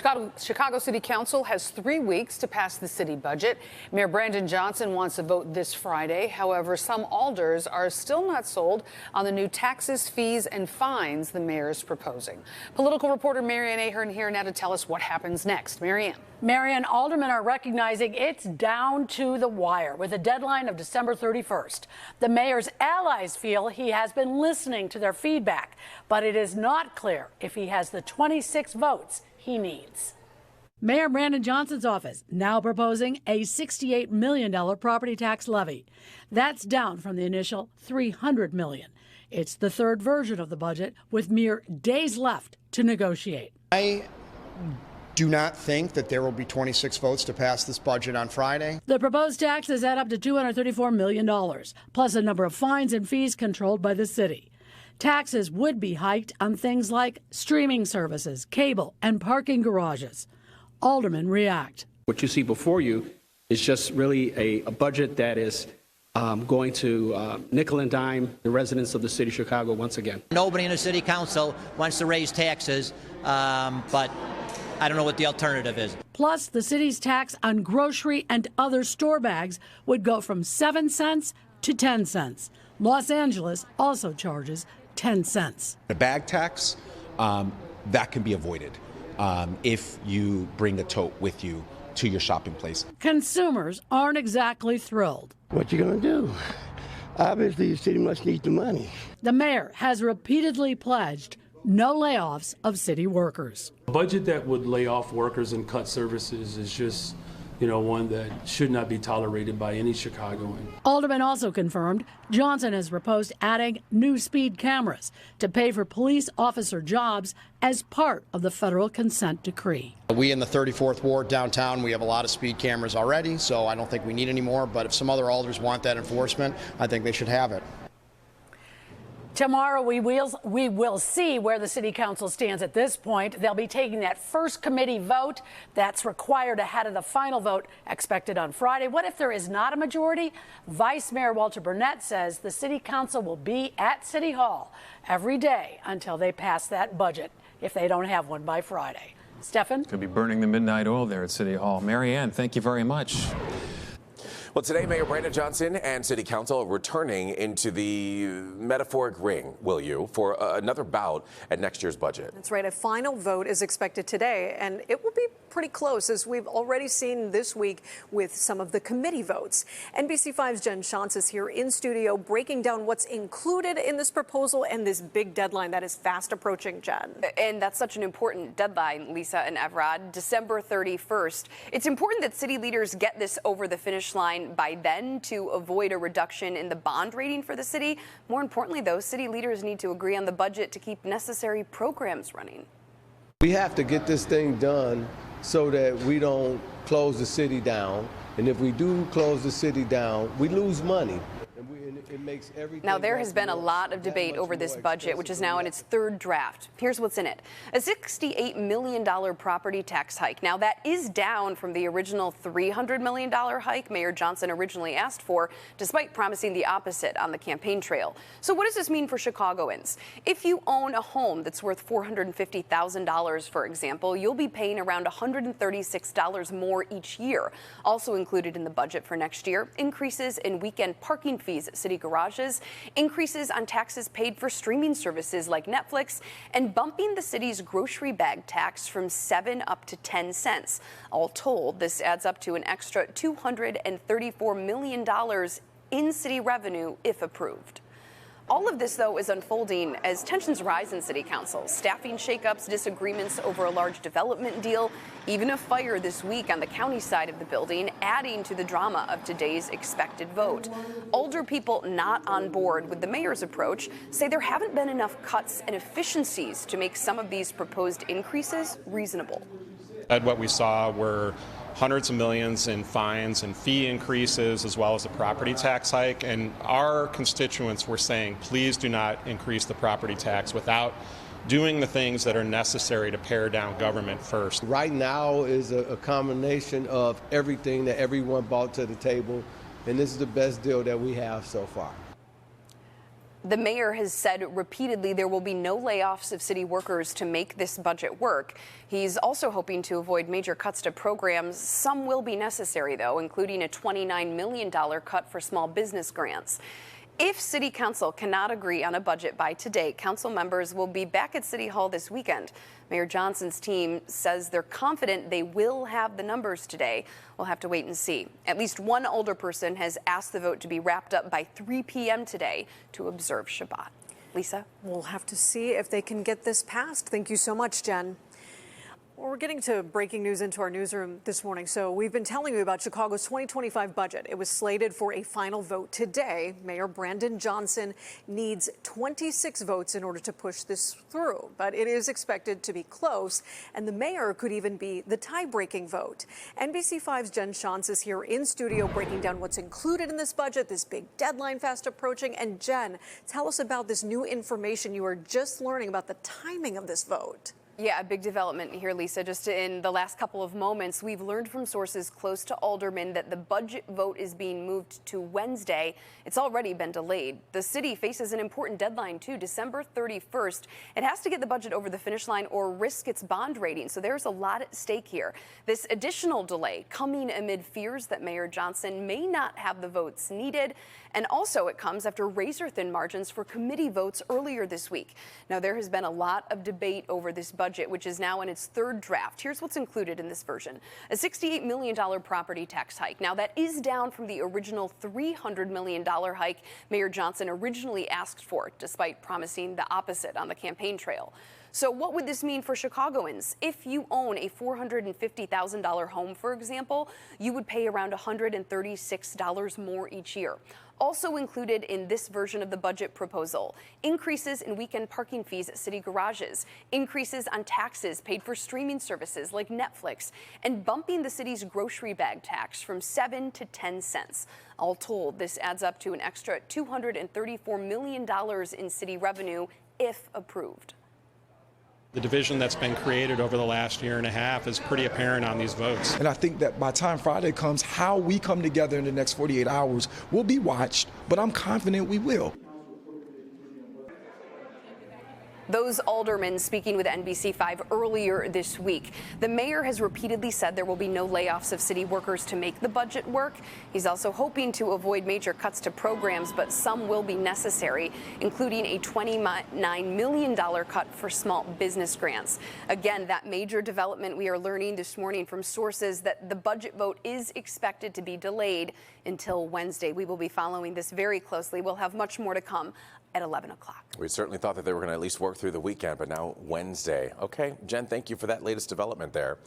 Chicago City Council has 3 weeks to pass the city budget. Mayor Brandon Johnson wants a vote this Friday. However, some alders are still not sold on the new taxes, fees, and fines the mayor is proposing. Political reporter Marianne Ahern here now to tell us what happens next. Marianne, aldermen are recognizing it's down to the wire with a deadline of December 31st. The mayor's allies feel he has been listening to their feedback, but it is not clear if he has the 26 votes he needs. Mayor Brandon Johnson's office now proposing a $68 million property tax levy. That's down from the initial $300 million. It's the third version of the budget with mere days left to negotiate. I do not think that there will be 26 votes to pass this budget on Friday. The proposed taxes add up to $234 million, plus a number of fines and fees controlled by the city. Taxes would be hiked on things like streaming services, cable, and parking garages. Aldermen react. What you see before you is just really a budget that is going to nickel and dime the residents of the city of Chicago once again. Nobody in the city council wants to raise taxes, but I don't know what the alternative is. Plus, the city's tax on grocery and other store bags would go from 7 cents to 10 cents. Los Angeles also charges 10 cents. A bag tax, that can be avoided if you bring a tote with you to your shopping place. Consumers aren't exactly thrilled. What you gonna do? Obviously, the city must need the money. The mayor has repeatedly pledged no layoffs of city workers. A budget that would lay off workers and cut services is just, one that should not be tolerated by any Chicagoan. Alderman also confirmed Johnson has proposed adding new speed cameras to pay for police officer jobs as part of the federal consent decree. We in the 34th Ward downtown, we have a lot of speed cameras already, so I don't think we need any more. But if some other alders want that enforcement, I think they should have it. Tomorrow, we will see where the city council stands at this point. They'll be taking that first committee vote that's required ahead of the final vote expected on Friday. What if there is not a majority? Vice Mayor Walter Burnett says the city council will be at City Hall every day until they pass that budget, if they don't have one by Friday. Stefan? Could be burning the midnight oil there at City Hall. Marianne, thank you very much. Well, today, Mayor Brandon Johnson and City Council are returning into the metaphoric ring, will you, for another bout at next year's budget. That's right. A final vote is expected today, and it will be pretty close, as we've already seen this week with some of the committee votes. NBC5's Jen Shantz is here in studio breaking down what's included in this proposal and this big deadline that is fast approaching, Jen. And that's such an important deadline, Lisa and Evrod, December 31st. It's important that city leaders get this over the finish line by then to avoid a reduction in the bond rating for the city. More importantly, though, city leaders need to agree on the budget to keep necessary programs running. We have to get this thing done so that we don't close the city down. And if we do close the city down, we lose money. It makes everything. Now, there has been a lot of debate over this budget, which is now in its third draft. Here's what's in it. A $68 million property tax hike. Now, that is down from the original $300 million hike Mayor Johnson originally asked for, despite promising the opposite on the campaign trail. So what does this mean for Chicagoans? If you own a home that's worth $450,000, for example, you'll be paying around $136 more each year. Also included in the budget for next year, increases in weekend parking fees at city garages, increases on taxes paid for streaming services like Netflix, and bumping the city's grocery bag tax from 7 up to 10 cents. All told, this adds up to an extra $234 million in city revenue if approved. All of this, though, is unfolding as tensions rise in city council. Staffing shakeups, disagreements over a large development deal, even a fire this week on the county side of the building, adding to the drama of today's expected vote. Older people not on board with the mayor's approach say there haven't been enough cuts and efficiencies to make some of these proposed increases reasonable. What we saw were hundreds of millions in fines and fee increases, as well as a property tax hike. And our constituents were saying, please do not increase the property tax without doing the things that are necessary to pare down government first. Right now is a combination of everything that everyone brought to the table, and this is the best deal that we have so far. The mayor has said repeatedly there will be no layoffs of city workers to make this budget work. He's also hoping to avoid major cuts to programs. Some will be necessary, though, including a $29 million cut for small business grants. If City Council cannot agree on a budget by today, council members will be back at City Hall this weekend. Mayor Johnson's team says they're confident they will have the numbers today. We'll have to wait and see. At least one alderperson has asked the vote to be wrapped up by 3 p.m. today to observe Shabbat. Lisa? We'll have to see if they can get this passed. Thank you so much, Jen. Well, we're getting to breaking news into our newsroom this morning. So we've been telling you about Chicago's 2025 budget. It was slated for a final vote today. Mayor Brandon Johnson needs 26 votes in order to push this through, but it is expected to be close, and the mayor could even be the tie-breaking vote. NBC5's Jen Shantz is here in studio breaking down what's included in this budget, this big deadline fast approaching. And Jen, tell us about this new information you are just learning about the timing of this vote. Yeah, a big development here, Lisa. Just in the last couple of moments, we've learned from sources close to aldermen that the budget vote is being moved to Wednesday. It's already been delayed. The city faces an important deadline, too, December 31st. It has to get the budget over the finish line or risk its bond rating. So there's a lot at stake here. This additional delay coming amid fears that Mayor Johnson may not have the votes needed. And also it comes after razor-thin margins for committee votes earlier this week. Now, there has been a lot of debate over this budget, which is now in its third draft. Here's what's included in this version. A $68 million property tax hike. Now, that is down from the original $300 million hike Mayor Johnson originally asked for, despite promising the opposite on the campaign trail. So what would this mean for Chicagoans? If you own a $450,000 home, for example, you would pay around $136 more each year. Also included in this version of the budget proposal, increases in weekend parking fees at city garages, increases on taxes paid for streaming services like Netflix, and bumping the city's grocery bag tax from 7 to 10 cents. All told, this adds up to an extra $234 million in city revenue if approved. The division that's been created over the last year and a half is pretty apparent on these votes. And I think that by the time Friday comes, how we come together in the next 48 hours will be watched, but I'm confident we will. Those aldermen speaking with NBC5 earlier this week. The mayor has repeatedly said there will be no layoffs of city workers to make the budget work. He's also hoping to avoid major cuts to programs, but some will be necessary, including a $29 million cut for small business grants. Again, that major development we are learning this morning from sources that the budget vote is expected to be delayed until Wednesday. We will be following this very closely. We'll have much more to come at 11 o'clock. We certainly thought that they were going to at least work through the weekend, but now Wednesday. Okay, Jen, thank you for that latest development there.